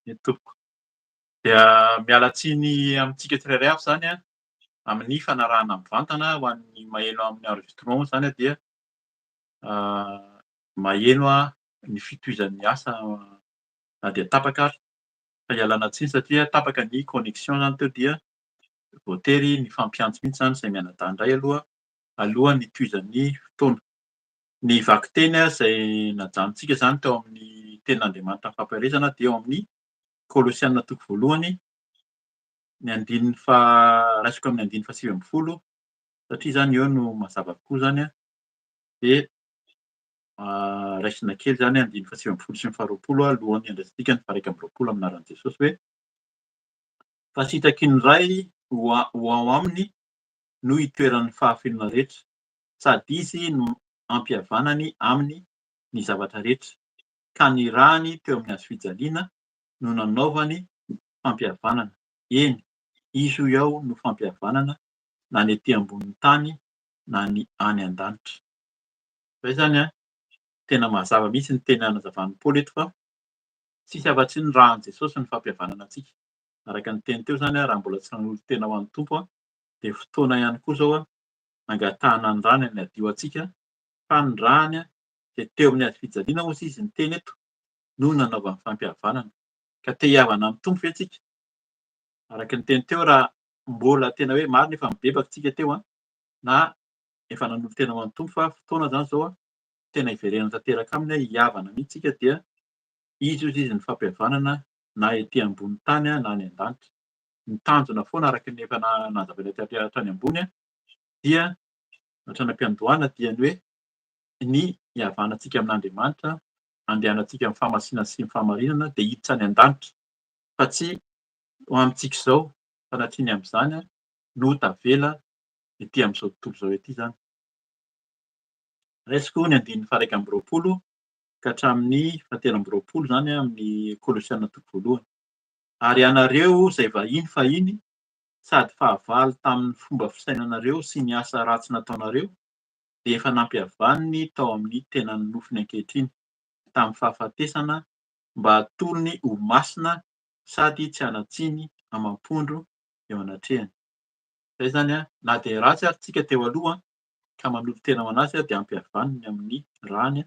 Ny tompoko. Dia miala tsiny amintsika tsirairay avy zany amin'ny fanarahana mivantana ho an'ny maheno amin'ny enregistrement zany dia maheno ny fitohizan'ny asa na dia tapaka ary. Fa ialana tsiny satria tapaka ny connexion zany teo dia voatery ny fampiantso mihitsy zany izay mianadahy indray alohan'ny hitohizan'ny fotoana. Ny vaky teny izay najanontsika zany teo amin'ny tenin'Andriamanitra ny fampielezana dia eo amin'ny Kolosianina toko voalohany ny andininy raisiko amin'ny andininy faha 9 satria zany eo no mazava kokoa zany dia raisina kely zany andininy faha 9 sy ny faha 20 alohan'ny handraisitsika ny faha 1 amin'ny anaran'i Jesosy hoe fa sitraky ny ray ho ao aminy no itoeran'ny fahafenona rehetra sady izy no ampihavanany aminy ny zavatra rehetra ka ny rahany teo amin'ny hazo fijaliana no nanaovany fampihavanana. Eny, izy hoy ao no fampihavanana na ny etỳ ambonin'ny tany na ny any an-danitra. Izay zany tena mazava mihitsy ny teny nazavan'i Paoly eto fa tsisy afa-tsy ny rahan'i Jesosy ny fampihavanana antsika. Araka ny teny teo zany raha mbola tsy nanolotra tena ho an'ny tompo dia fotoana ihany koa izao angatahana ny rany ny hadio antsika fa ny rahany dia teo amin'ny hazo fijaliana hozy izy ny teny eto no nanaovany fampihavanana. Ka te hiavana amin'ny tompo ve tsika? Araka ny teny teo raha mbola tena hoe marina efa mibebaka tsika teo na efa nanolotra tena ho an'ny tompo fa fotoana zany izao tena hiverena tanteraka aminy hiavana mihitsy tsika dia izy hozy izy ny fampihavanana na etỳ ambonin'ny tany na any an-danitra. Ny tanjona foana araka ny efa nazavaina hatrany ambony dia hatranam-piandohana dia ny hoe ny hiavanantsika amin'Andriamanitra, andehanantsika amin'ny famasinana sy ny fahamarinana dia hiditra any an-danitra fa tsy ho amintsika izao sanatria amin'izany no tavela etỳ amin'izao tontolo izao ety zany. Raisiko ny andininy faha 1 ka hatramin'ny faha 3 zany amin'ny Kolosianina toko voalohany. Ary anareo izay vahiny fahiny sady fahavaly tamin'ny fomba fisainanareo sy ny asa ratsy nataonareo dia efa nampihavaniny tao amin'ny tenany nofiny ankehitriny tamin'ny fahafatesana mba hatolony ho masina sady tsy hanatsiny amam-pondro eo anatrehany. Izay zany na dia ratsy ary tsika teo aloha ka manolotra tena ho an'azy dia ampihavaniny amin'ny rahany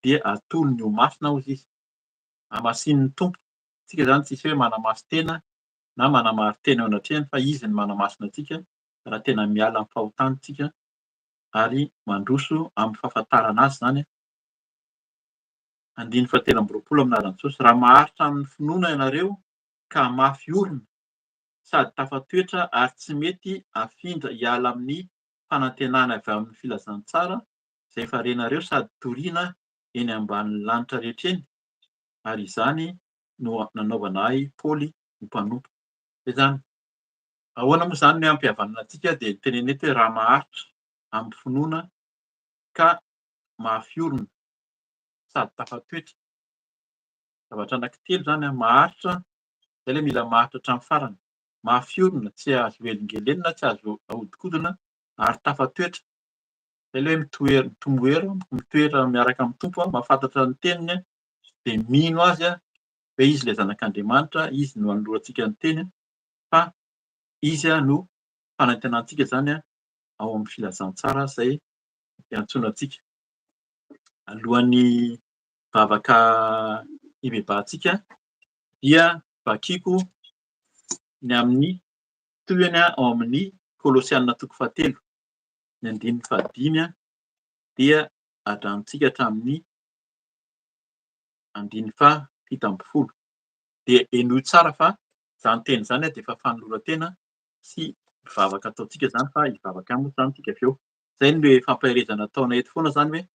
dia hatolony ho masina hozy izy. Hamasin'ny tompo. Tsika zany tsisy hoe manamaso tena na manamary tena eo anatrehany fa izy ny manamasina antsika raha tena miala amin'ny fahotanitsika ary mandroso amin'ny fahafantarana azy zany. Andininy faha 3 amin'ny anaran'i Jesosy. Raha maharitra amin'ny finoana ianareo ka mafy orina sady tafatoetra ary tsy mety afindra hiala amin'ny fanantenana avy amin'ny filazantsara izay efa renareo sady toriana eny ambanin'ny lanitra rehetra eny ary izany no nanaovana ahy Paoly ho mpanompo. Izay zany. Ahoana moa izany ny ampihavanana antsika dia tenenina eto hoe raha maharitra amin'ny finoana ka mafy orina sady tafatoetra. Zavatra anankitelo zany maharitra, izay ilay mila maharitra hatramin'ny farany. Mafy orina, tsy azo velingelenina, tsy azo ahodikodina ary tafatoetra. Izay ilay hoe mitoera miaraka amin'ny tompo mahafantatra ny teniny dia mino azy hoe izy ilay zanak'Andriamanitra, izy no hanolorantsika ny teny fa izy no fanantenantsika zany ao amin'ny filazantsara izay iantsoana antsika. Alohan'ny hivavaka hibebahantsika dia vakiako ny amin'ny tohiny ao amin'ny Kolosianina toko fahatelo ny andininy faha 5 dia hadranontsika hatramin'ny andininy faha 17. Dia enoy tsara fa izany teny izany dia efa fanoloran-tena sy mivavaka ataontsika zany fa hivavaka moa zany tsika avy eo. Izay no fampaherezana ataona eto foana zany hoe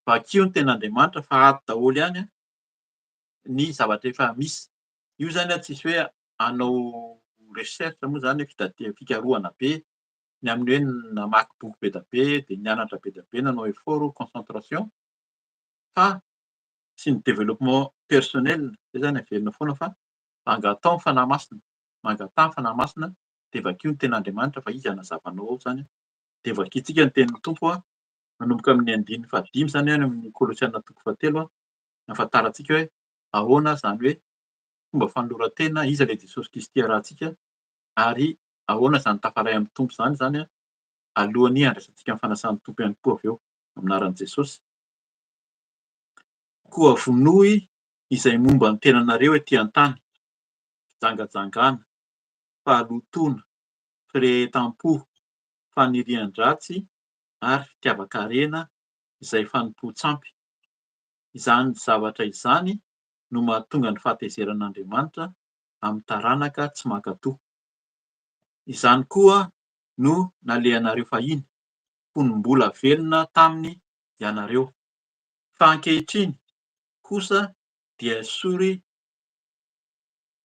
vakio ny ten'Andriamanitra fa ato daholo ihany ny zavatra efa misy. Io zany tsisy hoe hanao recherche moa zany fikarohana be ny amin'ny hoe namaky boky be da be dia nianatra be da be nanao effort concentration fa sy ny développement personnel. Izay zany havelona foana fa angatao ny fanahy masina. Mangatà ny fanahy masina dia vakio ny ten'Andriamanitra fa izy hanazavanao ao zany dia vakiantsika ny tenin'ny tompo manomboka amin'ny andininy faha 5 zany amin'ny Kolosianina toko fahatelo ahafantarantsika hoe ahoana zany hoe fomba fanoloran-tena, iza ilay Jesosy Kristy rahantsika ary ahoana izany tafaray amin'ny Tompo izany a, alohan'ny handraisantsika amin'ny fanasan'ny Tompo ihany koa avy eo amin'ny anaran'i Jesosy. Koa vonoy izay momba ny tenanareo etỳ an-tany, fijangajangana, fahalotoana, firehetam-po, fanirian-dratsy ary fitiavan-karena izay fanompoan-tsampy. Izany zavatra izany no mahatonga ny fahatezeran'Andriamanitra amin'ny taranaka tsy mankatoa. Izany koa no nalehanareo fahiny, fony mbola velona taminy ianareo. Fa ankehitriny kosa dia sory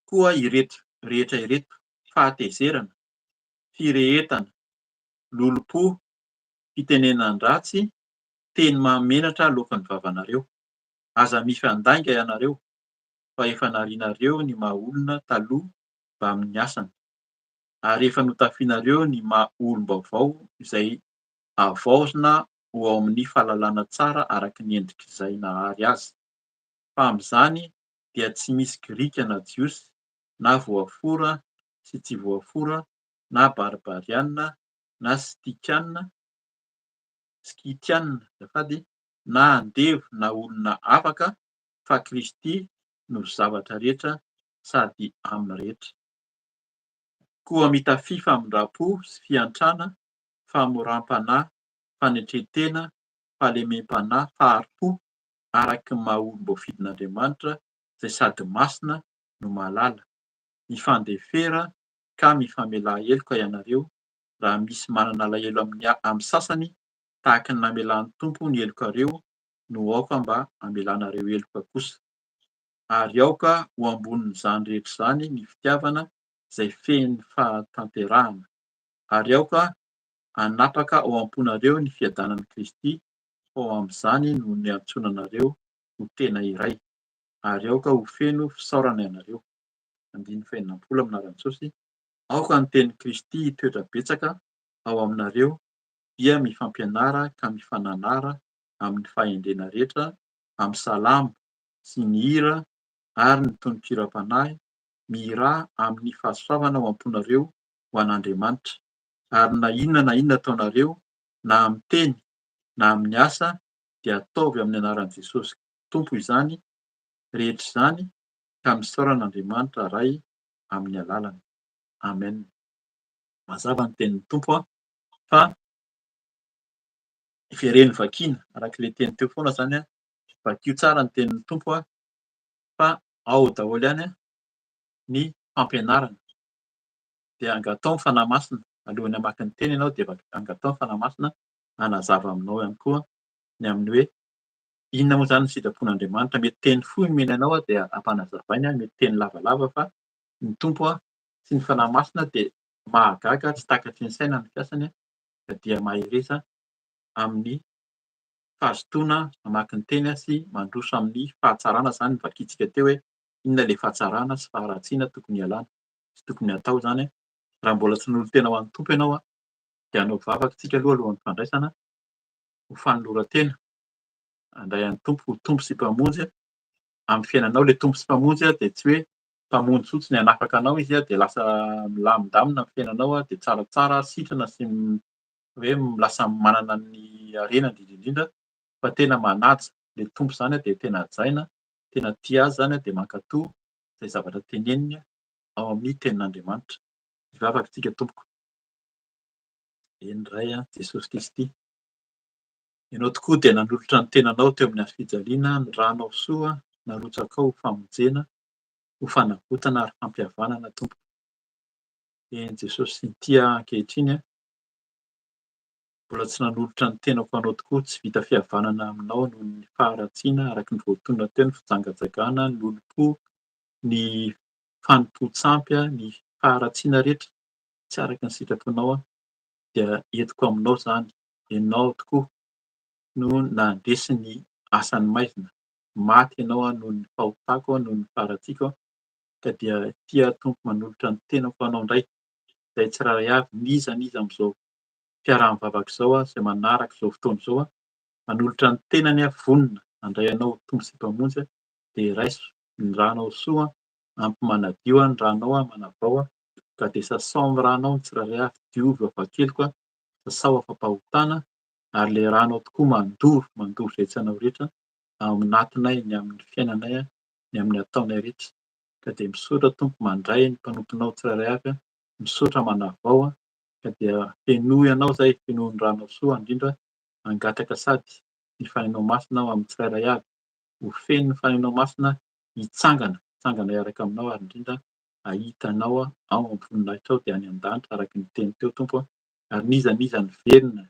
koa ireto rehetra ireto: fahatezerana, firehetana, lolo-po, fitenenan-dratsy, teny mahamenatra alofan'ny vavanareo. Aza mifandainga ianareo, fa efa narianareo ny maha olona taloha mba amin'ny asany, ary efa notafianareo ny maha olom-baovao izay havaozina ho ao amin'ny fahalalana tsara araky ny endrik'izay nahary azy. Fa amin'izany dia tsy misy Grika na Jiosy, na voafora sy tsy voafora, na baribariana na skitianina azafady, na andevo na olona afaka, fa Kristy no zavatra rehetra sady amin'ny rehetra. Koa mitafy famindrapo sy fiantrana, famoram-panahy, fanetretena, fahalemem-panahy, faharipo araky ny maha olom-boafidin'Andriamanitra izay sady masina no mahalala. Mifandefera ka mifamela heloka ianareo raha misy manana alahelo amin'ny sasany tahaka ny namelan'ny Tompo ny helokareo, no aoka mba hamelanareo heloka kosa. Ary aoka ho ambonin'izany rehetra izany ny fitiavana izay feno fahatanterahana. Ary aoka hanapaka ao am-ponareo ny fiadanan'i Kristy, ao amin'izany no niantsonanareo ho tena iray. Ary aoka ho feno fisaorana ianareo. 140 amin'ny anaran'i Jesosy. Aoka ny tenin'i Kristy hitoetra betsaka ao aminareo, dia mifampianara ka mifananara amin'ny fahendrena rehetra, amin'ny salamo sy ny hira ary ny tonon-kiram-panahy, miraha amin'ny fahasoavana ao am-ponareo ho an'Andriamanitra. Ary na inona ataonareo, na amin'ny teny na amin'ny asa, dia ataovy amin'ny anaran'i Jesosy Tompo izany rehetra izany, ka misaoran'Andriamanitra ray amin'ny alalany. Amen. Mazava ny tenin'ny Tompo fa iveren'ny vakiana arak'ilay teny teo foana izany a, vakio tsara ny tenin'ny Tompo fa ao daholo ihany ny fampianarana. Dia angatao ny fanahy masina, alohan'ny hamaky ny teny ianao dia angatao ny fanahy masina hanazava aminao ihany koa ny amin'ny hoe inona moa izany ny sitrapon'Andriamanitra. Mety teny fohy omena anao dia ampanazavainy, mety teny lavalava, fa ny Tompo sy ny fanahy masina dia mahagaga, tsy takatry ny saina ny fiasany dia mahereza amin'ny fahazotoana mamaky ny teny sy mandroso amin'ny fahatsarana. Izany ny vakintsika teo hoe inona ilay fahatsarana sy faharatsiana tokony hialana sy tokony hatao izany. Raha mbola tsy nolontena ho an'ny Tompo ianao dia hanao vavaka isika aloha alohan'ny fandraisana ho fanoloran-tena, handray an'ny Tompo ho Tompo sy mpamonjy amin'ny fiainanao. Ilay Tompo sy mpamonjy dia tsy hoe mpamonjy fotsiny hanafaka anao izy dia lasa milamindamina amin'ny fiainanao dia tsaratsara, sitrana sy hoe lasa manana ny harena indrindra, fa tena manaja. Ilay Tompo izany dia tena hajaina, tena tia azy izany dia mankatoa izay zavatra teneniny ao amin'ny tenin'Andriamanitra. Hivavaka isika tompoko. Eny ray Jesosy Kristy. Ianao tokoa dia nanolotra ny tenanao teo amin'ny hazo-fijaliana, ny ranao soa, narotsaka ao ho famonjena, ho fanavotana ary fampihavanana Tompo. Eny Jesosy sy ny tia ankehitriny mbola tsy nanolotra ny tenako anao tokoa, tsy vita fihavanana aminao noho ny faharatsiana araky ny voatonona teo, ny fijangajangana, ny lolo-po, ny fanompo-tsampy, ny faharatsiana rehetra tsy araky ny sitraponao dia entiko aminao izany. Ianao tokoa no nandresy ny asany maizina. Maty ianao noho ny fahotako, noho ny faharatsiako, ka dia tia Tompo manolotra ny tenako anao indray, izay tsiraray avy niza amin'izao fiaraha-mivavaka izao izay manaraka izao fotoana izao, manolotra ny tenany vonona handray anao Tompo sy mpamonjy dia raiso ny ranao soa, ampy manadio ny ranao manavao ka de sasao amin'ny ranao ny tsirairay avy, diovy vakivakeliko sasao afa-pahotana ary le ranao tokoa mandoro zay tsy anao rehetra ao anatinay ny amin'ny fiainanay ny amin'ny ataonay rehetra. Ka de misaotra Tompo mandray ny mpanomponao tsirairay avy misaotra manavao ka dia fenoy anao zay, fenoy ny ranao soa indrindra hangataka sady ny fanahinao masina ao amin'ny tsirairay avy. Ho feno ny fanahinao masina hitsangana hiaraka aminao ary indrindra ahitanao ao am-poninahitra ao de any an-danitra araky ny teny teo Tompo ary n'iza ny velona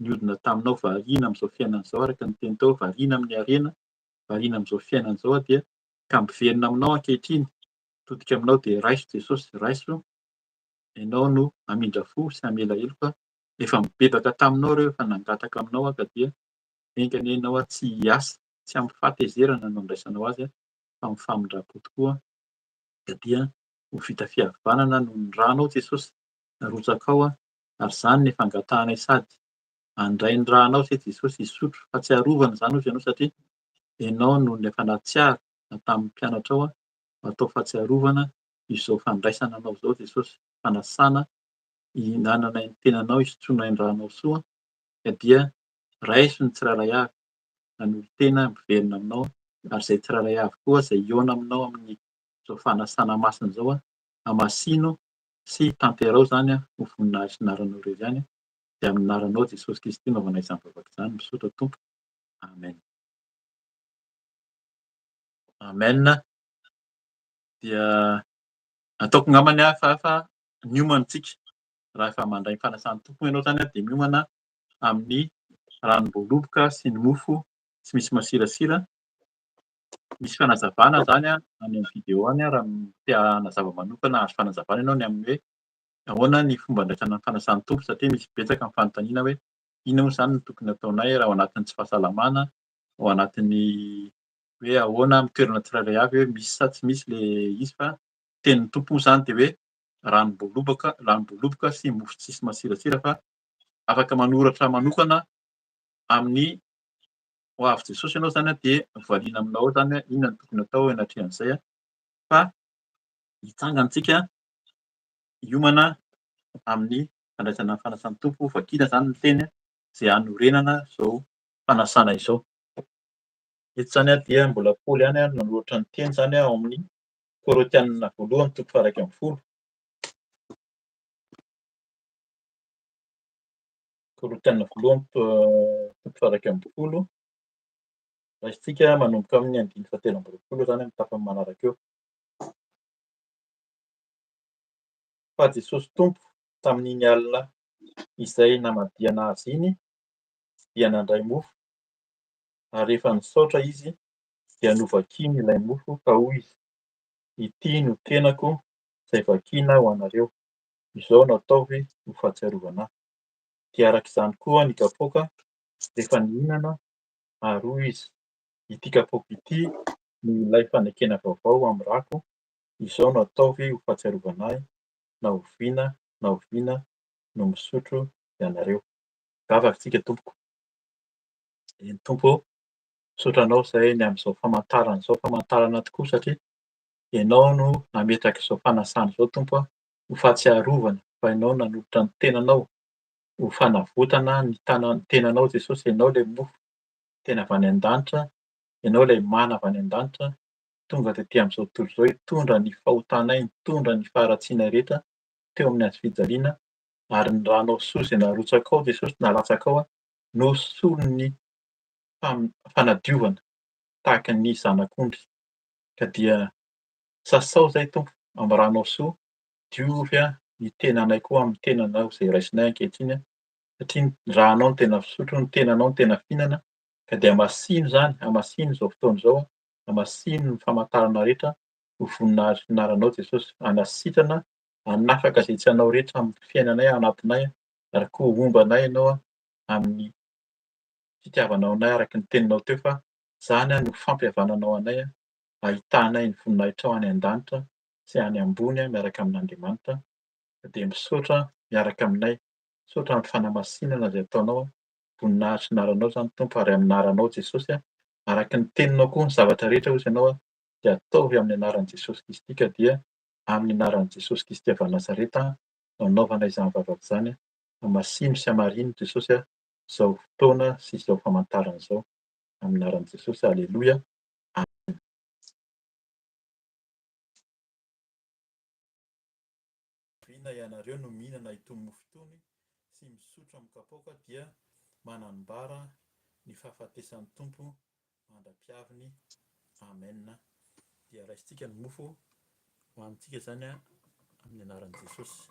nihodina taminao variana amin'izao fiainana izao araka ny teny teo variana amin'ny harena, variana amin'izao fiainana izao dia ka miverina aminao ankehitriny, mitodika aminao de raiso Jesosy, raiso ianao no hamindra fo sy hamela elo fa efa mibebaka taminao ireo efa nangataka aminao ka dia enga anie ianao tsy hiasa, tsy am'fahatezerana no andraisanao azy fa am'famindrapo tokoa ka dia ho vita fihavanana noho ny ranao Jesosy narotsaka ao ary zany ny fangatahanay sady handray ny ranao se Jesosy hisotro fahatsiarovana zany hozy ianao satria ianao no efa natsiaro tamin'ny mpianatra ao hatao fahatsiarovana izao fandraisana anao zao Jesosy, fanasana hihinananay ny tenanao, hisotroanay ny ranao soa ka dia raiso ny tsirairay avy nanolo-tena miverina aminao ary zay tsirairay avy koa zay hiaona aminao amin'izao fanasana masina zao hamasino sy tanterao zany ho voninahitry ny naranao irery ihany de amin'ny anaranao Jesosy Kristy naovanay izany vavaka izany misaotra Tompo. Amen. Amen. Dia ataoko angambany fa miomana tsika raha efa mandray ny fanasan'ny Tompo ianao zany de miomana amin'ny ranom-boaloboka sy ny mofo tsy misy masirasira. Misy fanazavana zany any amin'ny vidéo any raha te hanazava manokana azo fanazavana ianao ny amin'ny hoe ahoana ny fomba handraisana ny fanasan'ny Tompo satria misy betsaka ny fanontaniana hoe inona moa zany no tokony ataonay raha ao anatin'ny tsy fahasalamana, ao anatin'ny hoe ahoana amin'ny toerana tsirairay avy hoe misy sa tsy misy le izy fa tenin'ny Tompo moa zany de hoe ranom-boaloboka sy mofo tsisy masirasira fa afaka manoratra manokana amin'ny ho avy Jesosy ianao zany de variana aminao ao zany inona no tokony atao hanatrehan'izay fa hitsangana antsika hiomana amin'ny fandraisana ny fanasan'ny Tompo, vakiana zany ny teny zay hanorenana zao fanasana izao. Eto zany dia mbola Paoly ihany nanoratra ny teny zany ao amin'ny Korôtianina voalohany toko faha 1 Korôtianina voalohany toko faha 1 raisitsika manomboka amin'ny 9:17 zany amin'ny tapany manaraka eo. Fa Jesosy Tompo tamin'iny alina izay namadiana azy iny dia nandray mofo ary rehefa nisaotra izy dia novakiny ilay mofo ka hoy izy: ity no tenako izay vakiana ho anareo, izao no ataovy ho fahatsiarovana ahy. Dia arak'izany koa ny kapoaka rehefa nihinana ary hoy izy: ity kapoaka ity no ilay fanekena vaovao amin'ny rako, izao no ataovy ho fahatsiarovana ahy, na oviana no misotro ianareo. Gavaka tsika Tompoko. Eny Tompo, misaotra anao zahay ny amin'izao famantarana tokoa satria ianao no nametraka izao fanasana izao Tompo ho fahatsiarovana fa ianao nanolotra ny tenanao ho fanavotana ny tenanao Jesosy, ianao lay mofo tena avy any an-danitra, ianao lay mana avy any an-danitra tonga tetỳ amin'izao tontolo izao hitondra ny fahotanay, mitondra ny faharatsianay rehetra teo amin'ny hazofijaliana ary ny ranao soa izay narotsaka ao Jesosy, nalatsaka ao no solon'ny fanadiovana tahaka ny zanak'ondry. Ka dia sasao zahay Tompo amin'ny ranao soa, diovy ny tenanay koa amin'ny tenanao izay raisinay ankehitriny satria ny ranao no tena fisotro, ny tenanao no tena fihinana ka dia hamasino zany, hamasino izao fotoana izao, hamasino ny famantarana rehetra ho voninahitry ny anaranao Jesosy, hanasitrana, hanafaka izay tsy anao rehetra amin'ny fiainanay ao anatinay ary koa ho ombanay ianao amin'ny fitiavanao anay araky ny teninao teo fa zany no fampihavananao anay ahitanay ny voninahitra ao any an-danitra sy any ambony miaraka amin'Andriamanitra. De misaotra miaraka aminay, misaotra amin'ny fanamasinana izay ataonao, voninahitry ny anaranao zany Tompo ary amin'ny anaranao Jesosy araky ny teninao koa ny zavatra rehetra hozy ianao dia ataovy amin'ny anaran'i Jesosy Kristy ka dia amin'ny anaran'i Jesosy Kristy avy Nazareta no anaovana izany vavaka izany. Hamasino sy hamarino Jesosy izao fotoana sy izao famantarana izao. Amin'ny anaran'i Jesosy, aleloia. Viana ianareo no mihinana itony mofo itony sy misotro amin'ny kapoaka dia manambara ny fahafatesan'ny tompo mandra-piaviny. Amen. Dia raisintsika ny mofo hoanintsika izany amin'ny anaran'i Jesosy.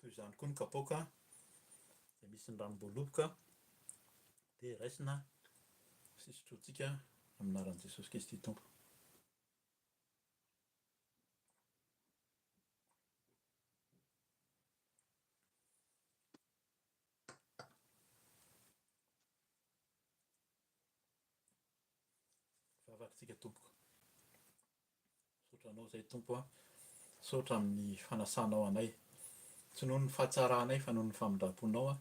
Toy izany koa ny kapoaka dia misy ny ranom-boaloboka dia raisina sy sotrointsika amin'ny anaran'i Jesosy Kristy tompo. Vavakantsika tompoko. Sotranao izay tompo sotra amin'ny fanasanao anay. Tsy noho ny fahatsarahanay fa noho ny famindraponao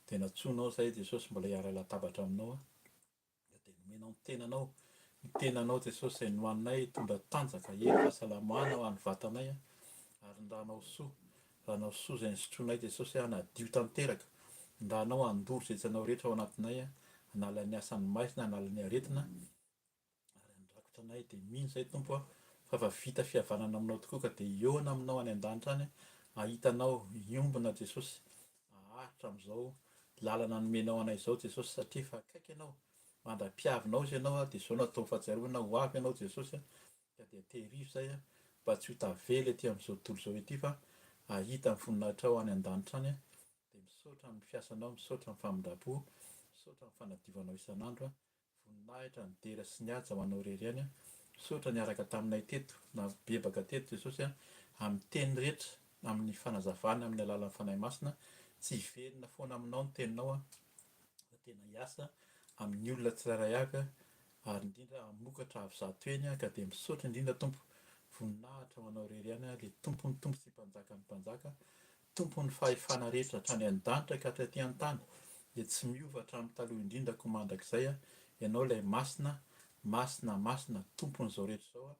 dia natsoinao izay Jesosy mbola hiara latabatra aminao dia nomenao ny tenanao. Ny tenanao Jesosy izay nohaninay tondra tanjaka hery fahasalamana ho an'ny vatanay ary ny ranao soa. Ranao soa izay nisotroinay Jesosy nadio tanteraka. Ranao andoro izay tsanao rehetra ao anatinay hanala ny asan'ny maizina, hanala ny aretina ary andrakotra anay dia mino izay tompo fa vita fihavanana aminao tokoa ka dia hiona aminao any an-danitra any. Ahitanao iombona Jesosy, ahatra amin'izao lalana nomenao anay izao Jesosy satria fa akaiky ianao, mandra-piavinao izy ianao dia izao natao fahatsiarovana ho avy ianao Jesosy ka dia tehirivo izay mba tsy ho tavela ety amin'izao tontolo izao ety fa ahita ny voninahitra ao any an-danitra any dia misaotra amin'ny fiasanao, misaotra amin'ny famindrapo, misaotra amin'ny fanadiovanao isan'andro. Voninahitra ny dera sy ny haja ho anao irery any. Misaotra niaraka taminay teto na bebaka teto Jesosy amin'ny teny rehetra, amin'ny fanazavana, amin'ny alalan'ny fanahy masina. Tsy hiverina foana aminao ny teninao fa tena hiasa amin'ny olona tsirairay avy ary indrindra hamokatra avy zato eny ka dia misaotra indrindra tompo. Voninahitra ho anao irery any ilay tompony tompo sy mpanjaka ny mpanjaka, tompony fahefana rehetra hatrany an-danitra ka hatretỳ an-tany dia tsy miova hatramin'ny taloha indrindrako mandrakizay. Ianao ilay masina, masina, masina tompon'izao rehetra izao.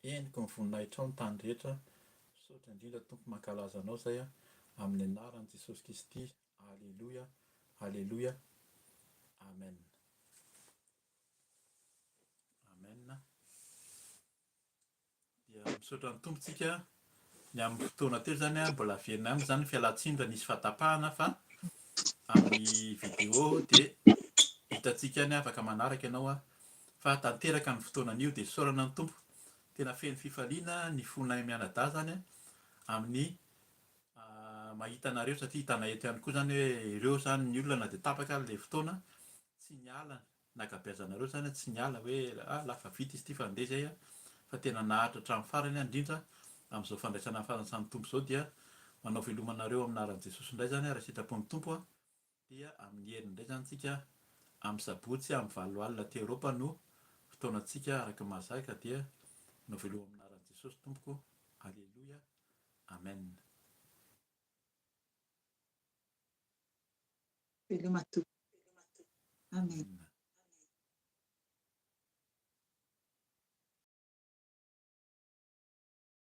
Henoko ny voninahitra ao ny tany rehetra. Misaotra indrindra tompo mankalaza anao izay amin'ny anaran'i Jesosy Kristy. Aleloia, aleloia, amen. Amen. Dia misaotra ny tompontsika ny amin'ny fotoana teo izany mbola averina amin'ny izany fialan-tsiny raha nisy fahatapahana fa amin'ny vidéo dia hitantsika any afaka manaraka ianao fa tanteraka ny fotoana an'io dia saorana ny tompo. Tena feno fifaliana ny fonay mianadahy izany amin'ny mahita anareo satria hitanay eto ihany koa izany hoe ireo izany ny olona na dia tapaka ilay fotoana tsy niala, nakabeazanareo izany tsy niala hoe lafa vita izy ity fa andeha izay fa tena nahatra hatramin'ny farany indrindra amin'izao fandraisana fahasan'ny tompo izao dia manao velomanareo amin'ny anaran'i Jesosy indray izany raha sitrapon'ny tompo dia amin'ny heriny indray izany tsika amin'ny sabotsy amin'ny 7 alina aty Eropa no fotoanantsika araka mahazaka dia no veloma amin'ny anaran'i Jesosy tompoko. Aleloia, amen. Veloma tompo. Amen.